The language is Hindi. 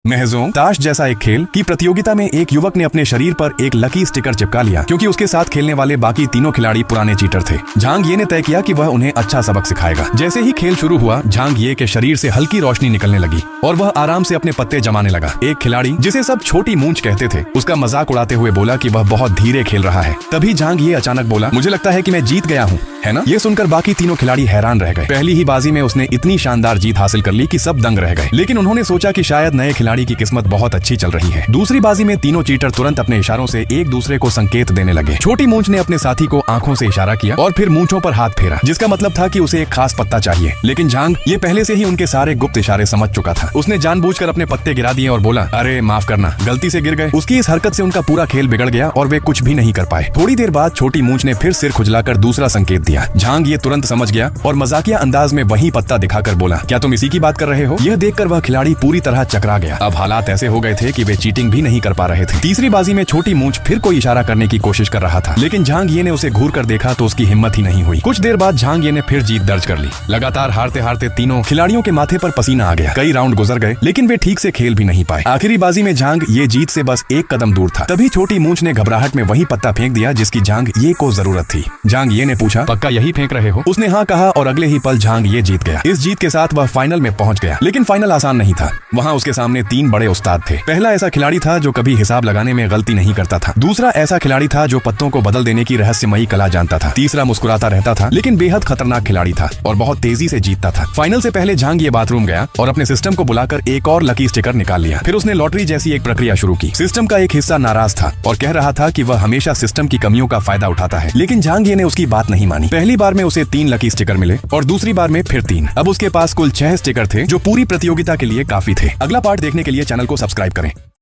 महजों ताश जैसा एक खेल की प्रतियोगिता में एक युवक ने अपने शरीर पर एक लकी स्टिकर चिपका लिया क्योंकि उसके साथ खेलने वाले बाकी तीनों खिलाड़ी पुराने चीटर थे। झांग ये ने तय किया कि वह उन्हें अच्छा सबक सिखाएगा। जैसे ही खेल शुरू हुआ, झांग ये के शरीर से हल्की रोशनी निकलने लगी और वह आराम से अपने पत्ते जमाने लगा। एक खिलाड़ी जिसे सब छोटी मूंछ कहते थे, उसका मजाक उड़ाते हुए बोला कि वह बहुत धीरे खेल रहा है। तभी झांग ये अचानक बोला, मुझे लगता है कि मैं जीत गया हूँ, है ना? ये सुनकर बाकी तीनों खिलाड़ी हैरान रह गए। पहली ही बाजी में उसने इतनी शानदार जीत हासिल कर ली कि सब दंग रह गए, लेकिन उन्होंने सोचा कि शायद नए खिलाड़ी की किस्मत बहुत अच्छी चल रही है। दूसरी बाजी में तीनों चीटर तुरंत अपने इशारों से एक दूसरे को संकेत देने लगे। छोटी मूंछ ने अपने साथी को आंखों से इशारा किया और फिर मूंछों पर हाथ फेरा, जिसका मतलब था कि उसे एक खास पत्ता चाहिए। लेकिन झांग ये पहले से ही उनके सारे गुप्त इशारे समझ चुका था। उसने जानबूझकर अपने पत्ते गिरा दिए और बोला, अरे माफ करना, गलती से गिर गए। उसकी इस हरकत से उनका पूरा खेल बिगड़ गया और वे कुछ भी नहीं कर पाए। थोड़ी देर बाद छोटी मूंछ ने फिर सिर खुजलाकर दूसरा संकेत दिया। झांग ये तुरंत समझ गया और मजाकिया अंदाज में वही पत्ता दिखाकर बोला, क्या तुम इसी की बात कर रहे हो? यह देखकर वह खिलाड़ी पूरी तरह चकरा गया। अब हालात ऐसे हो गए थे कि वे चीटिंग भी नहीं कर पा रहे थे। तीसरी बाजी में छोटी मूंछ फिर कोई इशारा करने की कोशिश कर रहा था, लेकिन झांग ये ने उसे घूर कर देखा तो उसकी हिम्मत ही नहीं हुई। कुछ देर बाद झांग ये ने फिर जीत दर्ज कर ली। लगातार हारते हारते तीनों खिलाड़ियों के माथे पर पसीना आ गया। कई राउंड गुजर गए, लेकिन वे ठीक से खेल भी नहीं पाए। आखिरी बाजी में झांग ये जीत से बस एक कदम दूर था। तभी छोटी मूंछ ने घबराहट में वही पत्ता फेंक दिया जिसकी झांग ये को जरूरत थी। झांग ये ने पूछा, पक्का यही फेंक रहे हो? उसने हाँ कहा और अगले ही पल झांग ये जीत गया। इस जीत के साथ वह फाइनल में पहुंच गया, लेकिन फाइनल आसान नहीं था। वहाँ उसके सामने तीन बड़े उस्ताद थे। पहला ऐसा खिलाड़ी था जो कभी हिसाब लगाने में गलती नहीं करता था। दूसरा ऐसा खिलाड़ी था जो पत्तों को बदल देने की रहस्यमयी कला जानता था। तीसरा मुस्कुराता रहता था लेकिन बेहद खतरनाक खिलाड़ी था और बहुत तेजी से जीतता था। फाइनल से पहले झांग ये बाथरूम गया और अपने सिस्टम को बुलाकर एक और लकी स्टिकर निकाल लिया। फिर उसने लॉटरी जैसी एक प्रक्रिया शुरू की। सिस्टम का एक हिस्सा नाराज था और कह रहा था कि वह हमेशा सिस्टम की कमियों का फायदा उठाता है, लेकिन झांग ये ने उसकी बात नहीं मानी। पहली बार में उसे 3 लकी स्टिकर मिले और दूसरी बार में फिर 3। अब उसके पास कुल 6 स्टिकर थे जो पूरी प्रतियोगिता के लिए काफी थे। अगला पार्ट देखने के लिए चैनल को सब्सक्राइब करें।